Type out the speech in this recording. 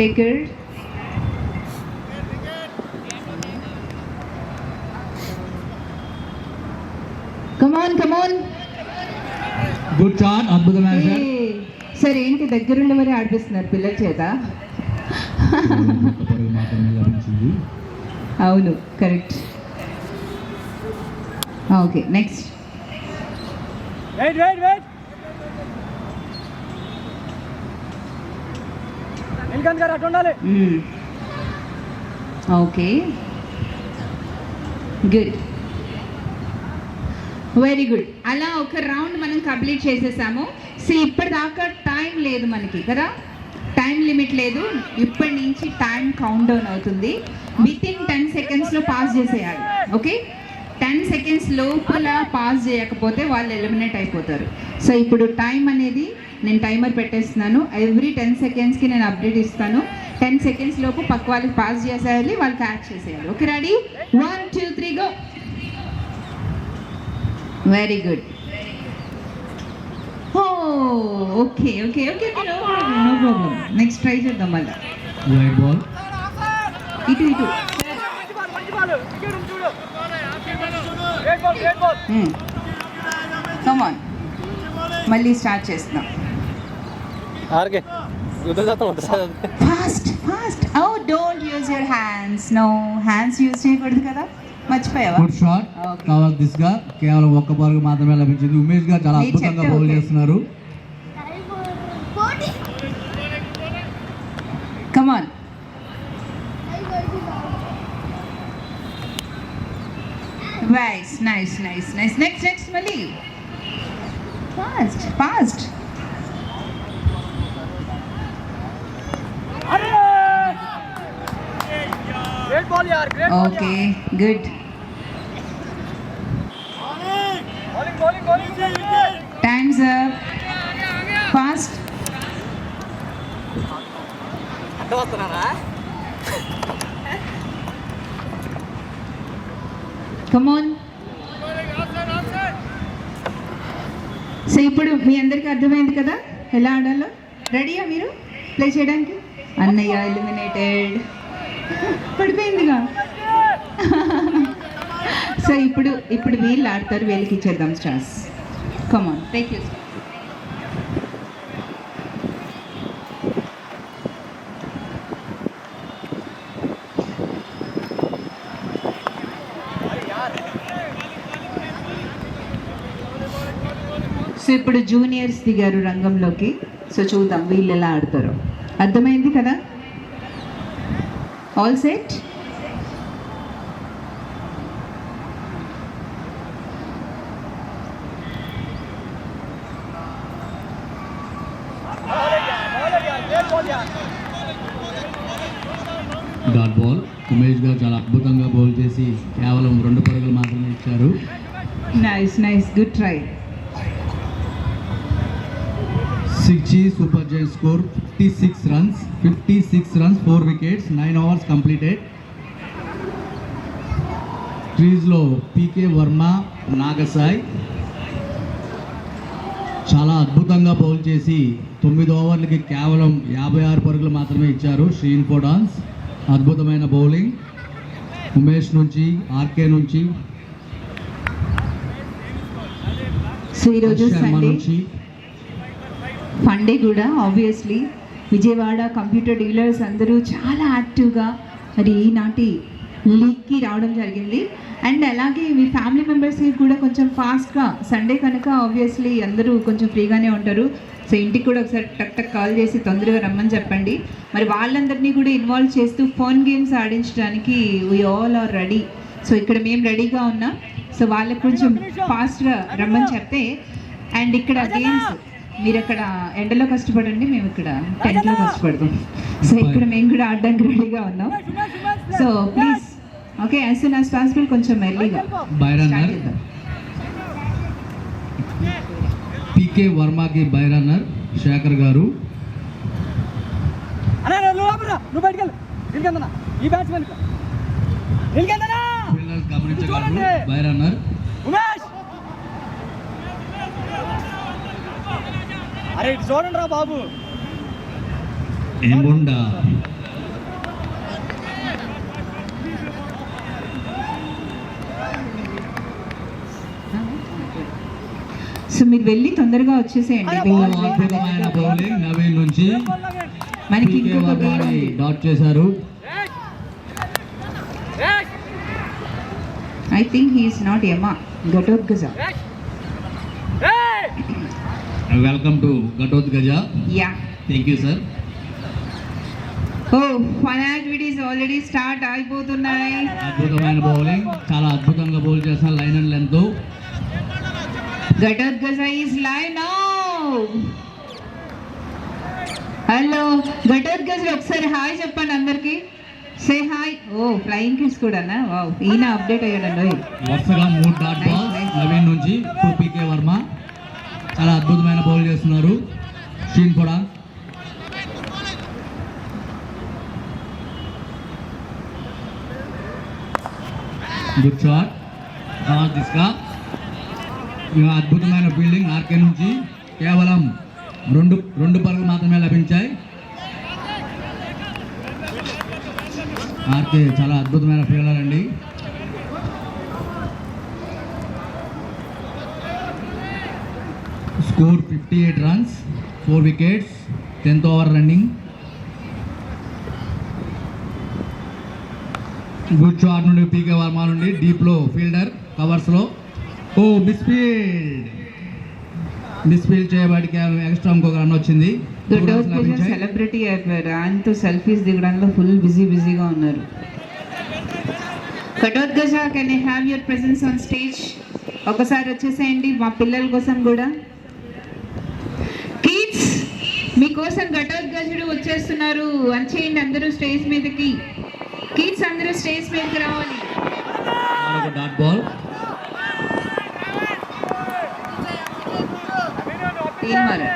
Take care. Come on. Good shot, అద్భుతమైన shot. సరే ఏంటి దగ్గరుండి మరి ఆడిపిస్తున్నారు పిల్లల చేత? పరుగు మాత్రమే లభించింది. అవును, correct. Okay, next. Wait Neelakanth గారు అటు ఉండాలి. Okay, good, very good. అలా ఒక రౌండ్ మనం కంప్లీట్ చేసేసాము. సో ఇప్పటిదాకా టైం లేదు మనకి కదా, టైం లిమిట్ లేదు. ఇప్పటి నుంచి టైం కౌంట్ డౌన్ అవుతుంది. విత్ ఇన్ 10 సెకండ్స్లో పాస్ చేసేయాలి. ఓకే, 10 సెకండ్స్ లోపల పాస్ చేయకపోతే వాళ్ళు ఎలిమినేట్ అయిపోతారు. సో ఇప్పుడు టైం అనేది నేను టైమర్ పెట్టేస్తున్నాను. ఎవ్రీ 10 సెకండ్స్కి నేను అప్డేట్ ఇస్తాను. 10 సెకండ్స్ లోపు పక్క వాళ్ళకి పాస్ చేసేయాలి, వాళ్ళు క్యాచ్ చేసేయాలి. Okay, ready? 1 2 3 go. Very good. Okay, no problem. Next try చేద్దాం మళ్ళీ. Wide ball. ఇటు కమ్ ఆన్, మళ్ళీ స్టార్ట్ చేస్తున్నాం. Fast. Oh, don't use your hands. No, hands use చేయకూడదు కదా, మర్చిపోయావా? Good shot. కావాలి దిశగా కేవలం ఒక్క పరుగు మాత్రమే లభించింది. ఉమేష్ గారు చాలా అద్భుతంగా బౌల్ చేస్తున్నారు. Come on. నైస్. నెక్స్ట్ మళ్ళీ fast. Okay, good. Times up. Fast. Come on. So ఇప్పుడు మీ అందరికీ అర్థమైంది కదా ఎలా ఆడాలో? రెడీయా మీరు ప్లే చేయడానికి? అన్నయ్య ఎలిమినేటెడ్, పడిపోయిందిగా. సో ఇప్పుడు వీళ్ళు ఆడతారు, వీళ్ళకి ఇచ్చేద్దాం stars. Come on, take you. So ఇప్పుడు జూనియర్స్ దిగారు రంగంలోకి. సో చూద్దాం వీళ్ళు ఎలా ఆడతారో. అర్థమైంది కదా? All set? Dot ball. Umesh గారు చాలా అద్భుతంగా బౌల్ చేసి కేవలం 2 పరుగులు మాత్రమే ఇచ్చారు. Nice, good try. 6G Super Giant score 56 runs, 4 wickets, 9 overs completed. క్రీజ్లో పీకే వర్మ, నాగసాయ్ చాలా అద్భుతంగా బౌల్ చేసి 9 ఓవర్లకి కేవలం 56 పరుగులు మాత్రమే ఇచ్చారు. శ్రీన్ ఫోడాన్స్ అద్భుతమైన బౌలింగ్. ఉమేష్ నుంచి, ఆర్కే నుంచి, శర్మ నుంచి. ఫండే కూడా ఆబ్వియస్లీ విజయవాడ కంప్యూటర్ డీలర్స్ అందరూ చాలా యాక్టివ్గా మరి ఈనాటి లీగ్కి రావడం జరిగింది. అండ్ అలాగే మీ ఫ్యామిలీ మెంబర్స్కి కూడా కొంచెం ఫాస్ట్గా, సండే కనుక ఆబ్వియస్లీ అందరూ కొంచెం ఫ్రీగానే ఉంటారు. సో ఇంటికి కూడా ఒకసారి టక్ కాల్ చేసి తొందరగా రమ్మని చెప్పండి. మరి వాళ్ళందరినీ కూడా ఇన్వాల్వ్ చేస్తూ ఫన్ గేమ్స్ ఆడించడానికి we all are ready. So ఇక్కడ మేము రెడీగా ఉన్నాం. సో వాళ్ళకి కొంచెం ఫాస్ట్గా రమ్మని చెప్తే, అండ్ ఇక్కడ గేమ్స్ మీరు అక్కడ ఎండలో కష్టపడండి, మేము ఇక్కడ టెంట్లో కష్టపడతాం. సో ఇక్కడ మేము కూడా ఆడడానికి రెడీగా ఉన్నాం. So please okay, as soon as possible కొంచెం ఎర్లీగా. పీకే వర్మకి బై రన్నర్ శేఖర్ గారు. గమనించగలరు బై రన్నర్. అరే చూడండి రా బాబు. ఏముండా సో మీరు వెళ్ళి తొందరగా వచ్చేసేయండి because we have అద్భుతమైన బౌలింగ్ నవీన్ నుంచి మనకి పీకే ఇంకొక game వర్మని ఉంది. డాట్ చేశారు. I think he is not Yama, Gatotkaza. Welcome to Ghatotkaja. Yeah. Thank you sir. Oh, fun activities already start అయిపోతున్నాయి. అద్భుతమైన బౌలింగ్, చాలా అద్భుతంగా బౌల్ చేసిన line and length. Gatotkaza is live now. Hello Ghatotkaja ఒకసారి హాయ్ చెప్పండి అందరికి. Say hi. Oh flying kiss కూడానా? Wow, ఈయన అప్డేట్ అయ్యాడండి. వరుసగా 3 డాట్ బాల్ నవీన్ నుంచి పీకే వర్మ. చాలా అద్భుతమైన బౌల్ చేస్తున్నారు శ్రీన్ కూడా. Good shot. దిస్కా అద్భుతమైన ఫీల్డింగ్ ఆర్కే నుంచి. కేవలం రెండు పరుగులు మాత్రమే లభించాయి. ఆర్కే చాలా అద్భుతమైన ఫీల్డర్ అండి. Score 58 runs, 4 wickets, 10th over running. Good shot నుండి పీకే వర్మ నుండి డీప్లో ఫీల్డర్ కవర్స్లో. ఓ మిస్ఫీల్డ్ చేయబడికి ఎక్స్ట్రా ఇంకొక రన్ వచ్చింది. ఘటోత్కజ సెలబ్రిటీ అయిపోయారు. ఆయనతో సెల్ఫీస్ దిగడంలో ఫుల్ బిజీగా ఉన్నారు. Ghatotkaja, can I have your presence on stage? ఒకసారి వచ్చేసేయండి మా పిల్లల కోసం కూడా. కిడ్స్, మీకోసం ఘటోత్కజుడు వచ్చేస్తున్నారు. వచ్చేయండి అందరూ స్టేజ్ మీదకి. కిడ్స్ అందరూ స్టేజ్ మీదకి రావాలి. Dot ball. తీన్ మారా.